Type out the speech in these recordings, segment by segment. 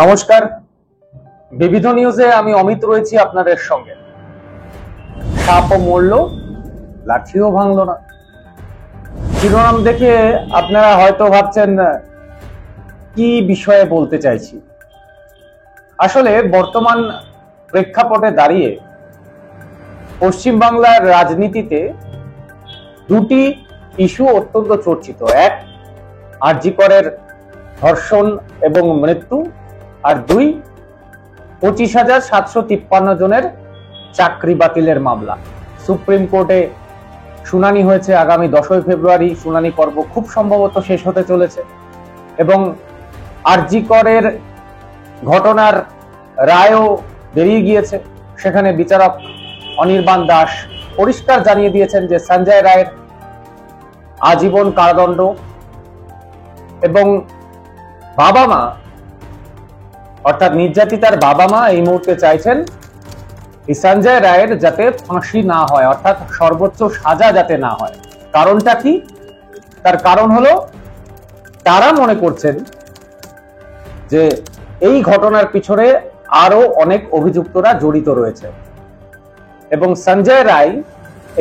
নমস্কার, বিবিধ নিউজে আমি অমিত রয়েছি আপনাদের সঙ্গে। সাপও মরল, লাঠিও ভাঙল না। শিরোনাম দেখে আপনারা হয়তো ভাবছেন কি বিষয়ে বলতে চাইছি। আসলে বর্তমান প্রেক্ষাপটে দাঁড়িয়ে পশ্চিমবাংলার রাজনীতিতে দুটি ইস্যু অত্যন্ত চর্চিত। এক, আরজি করের ধর্ষণ এবং মৃত্যু, আর দুই, 25,753 জনের চাকরি বাতিলের মামলা। সুপ্রিম কোর্টে শুনানি হয়েছে, আগামী 10ই ফেব্রুয়ারি শুনানি পর্ব খুব সম্ভবত শেষ হতে চলেছে এবং আরজি করের ঘটনার রায়ও বেরিয়ে গিয়েছে। সেখানে বিচারক অনির্বাণ দাস পরিষ্কার জানিয়ে দিয়েছেন যে সঞ্জয় রায়ের আজীবন কারাদণ্ড এবং বাবা মা অর্থাৎ নির্যাতিতার বাবা মা এই মুহূর্তে চাইছেন এই সঞ্জয় রায়ের যাতে ফাঁসি না হয়, অর্থাৎ সর্বোচ্চ সাজা যাতে না হয়। কারণটা কি? তার কারণ হলো তারা মনে করছেন যে এই ঘটনার পিছনে আরো অনেক অভিযুক্তরা জড়িত রয়েছে এবং সঞ্জয় রায়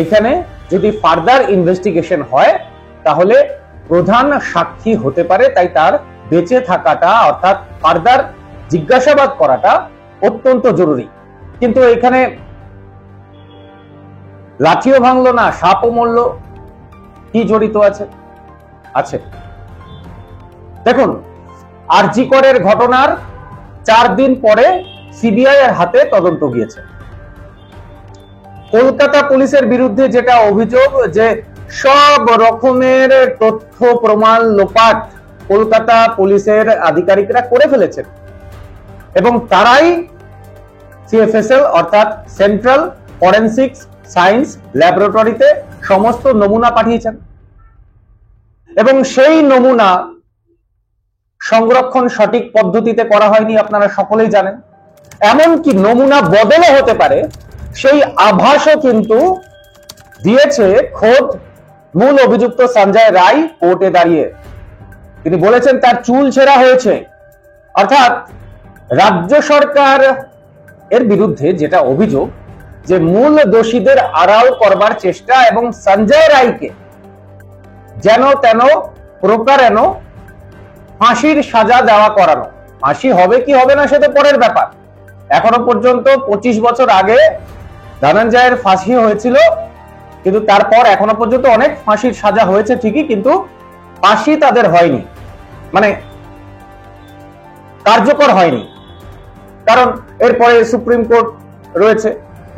এখানে যদি ফার্দার ইনভেস্টিগেশন হয় তাহলে প্রধান সাক্ষী হতে পারে, তাই তার বেঁচে থাকাটা অর্থাৎ ফার্দার জিজ্ঞাসাবাদ করাটা অত্যন্ত জরুরি। কিন্তু এখানে লাঠিও ভাঙলো না, সাপও মরল, কি জড়িত আছে? দেখুন, আরজি করের ঘটনার 4 দিন পরে সিবিআই এর হাতে তদন্ত গিয়েছে। কলকাতা পুলিশের বিরুদ্ধে যেটা অভিযোগ যে সব রকমের তথ্য প্রমাণ লোপাট কলকাতা পুলিশের আধিকারিকরা করে ফেলেছেন এবং তারাই সিএফএসএল অর্থাৎ সেন্ট্রাল ফরেনসিক সায়েন্স ল্যাবরেটরিতে সমস্ত নমুনা পাঠিয়েছেন এবং সেই নমুনা সংরক্ষণ সঠিক পদ্ধতিতে করা হয়নি, আপনারা সকলেই জানেন। এমনকি নমুনা বদলও হতে পারে সেই আভাসও কিন্তু দিয়েছে খোদ মূল অভিযুক্ত সঞ্জয় রায় কোর্টে দাঁড়িয়ে। তিনি বলেছেন তার চুল ছেঁড়া হয়েছে। অর্থাৎ রাজ্য সরকার এর বিরুদ্ধে যেটা অভিযোগ যে মূল দোষীদের আড়াল করবার চেষ্টা এবং সঞ্জয় রায়কে যেন তেন প্রকারেণ ফাঁসির সাজা দেওয়া করানো। ফাঁসি হবে কি হবে না সেটা পরের ব্যাপার। এখনো পর্যন্ত 25 বছর আগে ধনঞ্জয়ের ফাঁসি হয়েছিল, কিন্তু তারপর এখনো পর্যন্ত অনেক ফাঁসির সাজা হয়েছে ঠিকই, কিন্তু ফাঁসি তাদের হয়নি, মানে কার্যকর হয়নি। কারণ এরপরে সুপ্রিম কোর্ট রয়েছে,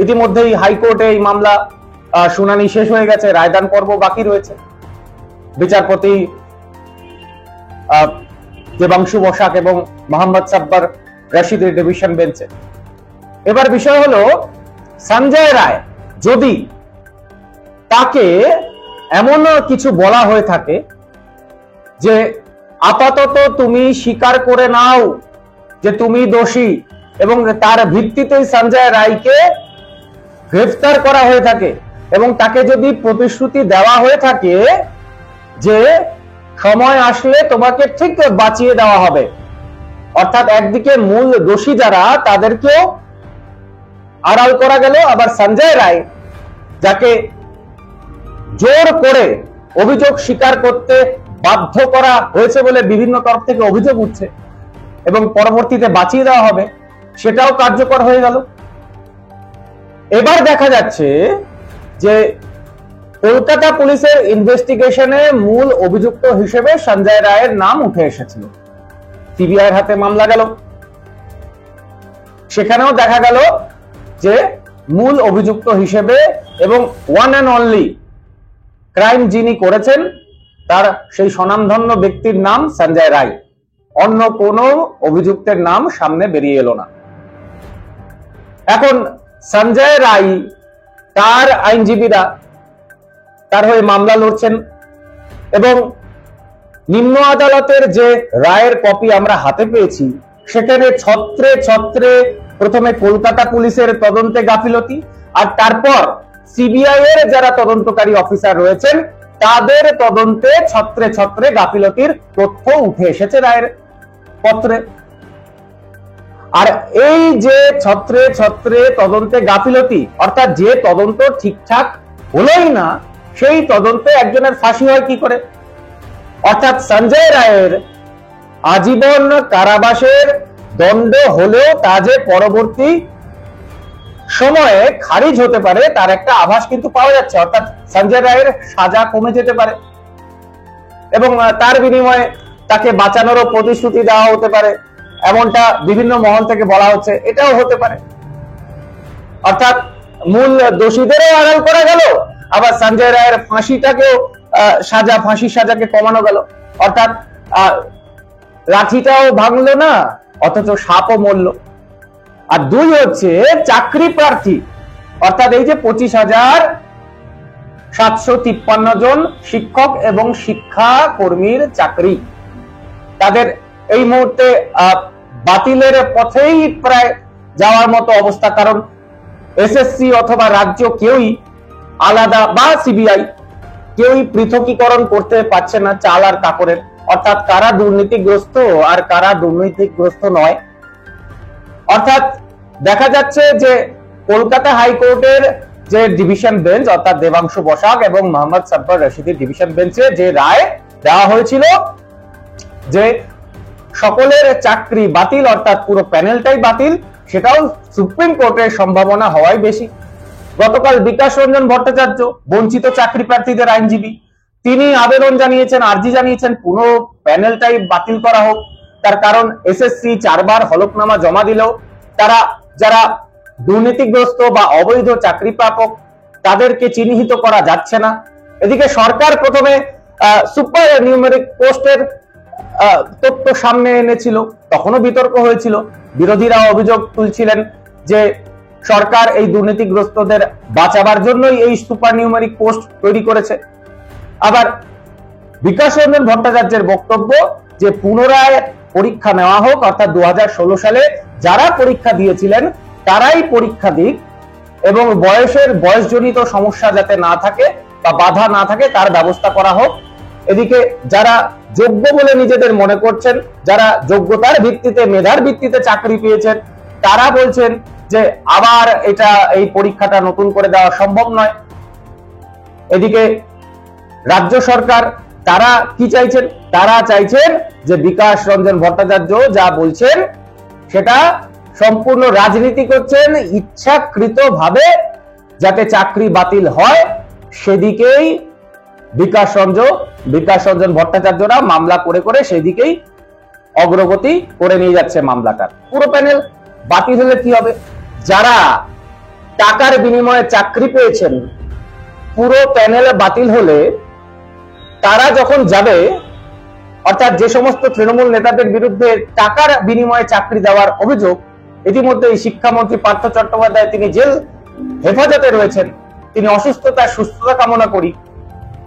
ইতিমধ্যেই হাইকোর্টে এই মামলা শুনানি শেষ হয়ে গেছে, রায়দান পর্ব বাকি রয়েছে। বিচারপতি দেবাংশু বসাক এবং মোহাম্মদ সাব্বার রশিদের ডিভিশন বেঞ্চে। এবার বিষয় হলো সঞ্জয় রায় যদি তাকে এমন কিছু বলা হয়ে থাকে যে আপাতত তুমি স্বীকার করে নাও যে তুমি দোষী এবং তার ভিত্তিতেই সঞ্জয় রায়কে গ্রেফতার করা হয়ে থাকে এবং তাকে যদি প্রতিশ্রুতি দেওয়া হয়ে থাকে যে সময় আসলে তোমাকে ঠিক বাঁচিয়ে দেওয়া হবে, অর্থাৎ একদিকে মূল দোষী যারা তাদেরকেও আড়াল করা গেল, আবার সঞ্জয় রায় যাকে জোর করে অভিযোগ স্বীকার করতে বাধ্য করা হয়েছে বলে বিভিন্ন তরফ থেকে অভিযোগ উঠছে এবং পরবর্তীতে বাঁচিয়ে দেওয়া হবে, সেটাও কার্যকর হয়ে গেল। এবার দেখা যাচ্ছে যে কলকাতা পুলিশের ইনভেস্টিগেশনে মূল অভিযুক্ত হিসেবে সঞ্জয় রায়ের নাম উঠে এসেছিল। সিবিআই এর হাতে মামলা গেল, সেখানেও দেখা গেল যে মূল অভিযুক্ত হিসেবে এবং ওয়ান অ্যান্ড অনলি ক্রাইম যিনি করেছেন তার সেই স্বনামধন্য ব্যক্তির নাম সঞ্জয় রায়, অন্য কোন অভিযুক্তের নাম সামনে বেরিয়ে এলো না। এখন সঞ্জয় রায় তার আইনজীবীরা তার হয়ে মামলা লড়ছেন এবং নিম্ন আদালতের যে রায়ের কপি আমরা হাতে পেয়েছি সেখানে ছত্রে ছত্রে প্রথমে কলকাতা পুলিশের তদন্তে গাফিলতি, আর তারপর সিবিআই এর যারা তদন্তকারী অফিসার রয়েছেন তাদের তদন্তে ছত্রে ছত্রে গাফিলতির তথ্য উঠে এসেছে রায়ের পত্রে। আর এই যে ছত্রে ছত্রে তদন্তে গাফিলতি, অর্থাৎ যে তদন্ত ঠিকঠাক হলোই না, সেই তদন্তে একজনের ফাঁসি হয় কি করে? অর্থাৎ সঞ্জয় রায়ের আজীবন কারাবাসের দণ্ড হলেও তা যে পরবর্তী সময়ে খারিজ হতে পারে তার একটা আভাস কিন্তু পাওয়া যাচ্ছে। অর্থাৎ সঞ্জয় রায়ের সাজা কমে যেতে পারে এবং তার বিনিময়ে তাকে বাঁচানোরও প্রতিশ্রুতি দেওয়া হতে পারে, এমনটা বিভিন্ন মহল থেকে বলা হচ্ছে। এটাও হতে পারে, অর্থাৎ মূল দোষীদেরও আড়াল করা গেল, আবার সঞ্জয় রায়ের ফাঁসিটাকেও ফাঁসির সাজাকে কমানো গেল। অর্থাৎ লাঠিটাও ভাঙলো না, অথচ সাপও মরল। আর দুই হচ্ছে চাকরি প্রার্থী, অর্থাৎ এই যে 25,753 জন শিক্ষক এবং শিক্ষা কর্মীর চাকরি, তাদের এই মুহূর্তে বাতিলের পথেই প্রায় যাওয়ার মতো অবস্থা। কারণ এসএসসি অথবা রাজ্য কেউই আলাদা, বা সিবিআই কেউই পৃথকীকরণ করতে পারছে না চাল আর কাপড়ের। অর্থাৎ কারা দুর্নীতিগ্রস্ত আর কারা দুর্নীতিগ্রস্ত নয়। অর্থাৎ দেখা যাচ্ছে যে কলকাতা হাইকোর্টের যে ডিভিশন বেঞ্চ, অর্থাৎ দেবাংশু বসাক এবং মোহাম্মদ সাব্বার রশিদের ডিভিশন বেঞ্চে যে রায় দেওয়া হয়েছিল যে সকলের চাকরি বাতিল, অর্থাৎ পুরো প্যানেলটাই বাতিল, সেটাও সুপ্রিম কোর্টের সম্ভাবনা হওয়াই বেশি। গতকাল বিকাশ রঞ্জন ভট্টাচার্য, বঞ্চিত চাকরি প্রার্থীদের আইনজীবী, তিনি আবেদন জানিয়েছেন, আর্জি জানিয়েছেন পুরো প্যানেলটাই বাতিল করা হোক। তার কারণ এসএসসি 4 বার হলফনামা জমা দিলেও তারা যারা দুর্নীতিগ্রস্ত বা অবৈধ চাকরি প্রাপক তাদেরকে চিহ্নিত করা যাচ্ছে না। এদিকে সরকার প্রথমে সুপার নিউমেরিক পোস্টের তথ্য সামনে এনেছিল, তখনও বিতর্ক হয়েছিল। বিরোধীরা অভিযোগ তুলছিলেন যে সরকার এই দুর্নীতিগ্রস্তদের বাঁচাবার জন্যই এই সুপার নিউমেরিক পোস্ট তৈরি করেছে। আবার বিকাশ রঞ্জন ভট্টাচার্যের বক্তব্য যে পুনরায় পরীক্ষা নেওয়া হোক, অর্থাৎ 2016 সালে যারা পরীক্ষা দিয়েছিলেন তারাই পরীক্ষা দিক এবং বয়সজনিত সমস্যা যাতে না থাকে বা বাধা না থাকে তার ব্যবস্থা করা হোক। এদিকে যারা যোগ্য বলে নিজেদের মনে করছেন, যারা যোগ্যতার ভিত্তিতে, মেধার ভিত্তিতে চাকরি পেয়েছেন, তারা বলছেন যে আবার এই পরীক্ষাটা নতুন করে দেওয়া সম্ভব নয়। এদিকে রাজ্য সরকার তারা কি চাইছেন? তারা চাইছেন যে বিকাশ রঞ্জন ভট্টাচার্য যা বলছেন সেটা সম্পূর্ণ রাজনীতি করছেন, ইচ্ছাকৃতভাবে যাতে চাকরি বাতিল হয় সেদিকেই বিকাশ রঞ্জন ভট্টাচার্যরা মামলা করে করে সেদিকেই অগ্রগতি করে নিয়ে যাচ্ছে মামলাটার। পুরো প্যানেল বাতিল হলে কি হবে? যারা টাকার বিনিময়ে চাকরি পেয়েছেন, পুরো প্যানেল বাতিল হলে তারা যখন যাবে, অর্থাৎ যে সমস্ত তৃণমূল নেতাদের বিরুদ্ধে টাকার বিনিময়ে চাকরি দেওয়ার অভিযোগ, ইতিমধ্যে শিক্ষামন্ত্রী পার্থ চট্টোপাধ্যায় তিনি জেল হেফাজতে রয়েছেন, তিনি সুস্থতা কামনা করি,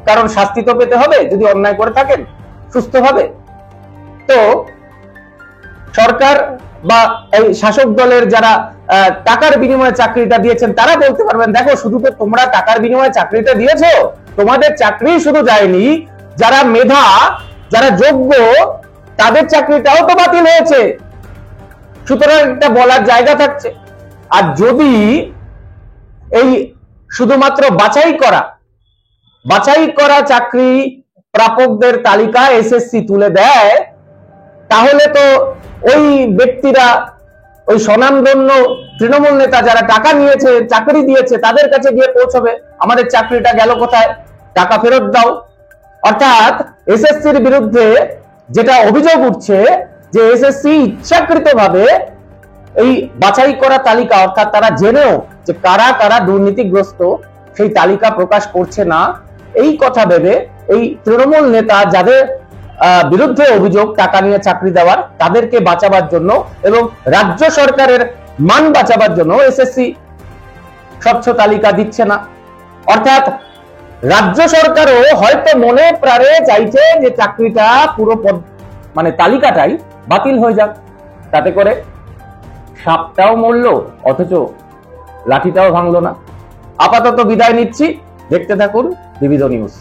কারণ শাস্তি তো পেতে হবে যদি অন্যায় করে থাকেন সুস্থভাবে। তো সরকার বা এই শাসক দলের যারা টাকার বিনিময়ে চাকরিটা দিয়েছেন তারা বলতে পারবেন, দেখো শুধু তো তোমরা টাকার বিনিময়ে চাকরিটা দিয়েছো, তোমাদের চাকরি শুধু যায়নি, যারা মেধা, যারা যোগ্য তাদের চাকরিটাও তো বাতিল হয়েছে। সুতরাং এটা বলার জায়গা থাকছে। আর যদি এই শুধুমাত্র বাছাই করা চাকরি প্রাপকদের তালিকা এসএসসি তুলে দেয়, তাহলে তো ওই ব্যক্তিরা, ওই স্বনামধন্য তৃণমূল নেতা যারা টাকা নিয়েছে, চাকরি দিয়েছে, তাদের কাছে গিয়ে পৌঁছবে, আমাদের চাকরিটা গেল কোথায়, টাকা ফেরত দাও। অর্থাৎ এসএসসির বিরুদ্ধে যেটা অভিযোগ উঠছে যে এসএসসি ইচ্ছাকৃতভাবে এই বাছাই করা তালিকা, অর্থাৎ তারা জেনেও যে কারা কারা দুর্নীতিগ্রস্ত সেই তালিকা প্রকাশ করছে না, এই কথা ভেবে এই তৃণমূল নেতা যাদের বিরুদ্ধে অভিযোগ টাকা নিয়ে চাকরি দেওয়ার, তাদেরকে বাঁচাবার জন্য এবং রাজ্য সরকারের মান বাঁচাবার জন্য এসএসসি স্বচ্ছ তালিকা দিচ্ছে না। অর্থাৎ রাজ্য সরকারও হয়তো মনে প্রাণে চাইছে যে চাকরিটা পুরো তালিকাটাই বাতিল হয়ে যাক, তাতে করে সাপটাও মরলো অথচ লাঠিটাও ভাঙলো না। আপাতত বিদায় নিচ্ছি, দেখতে থাকুন বিবিধ নিউজ।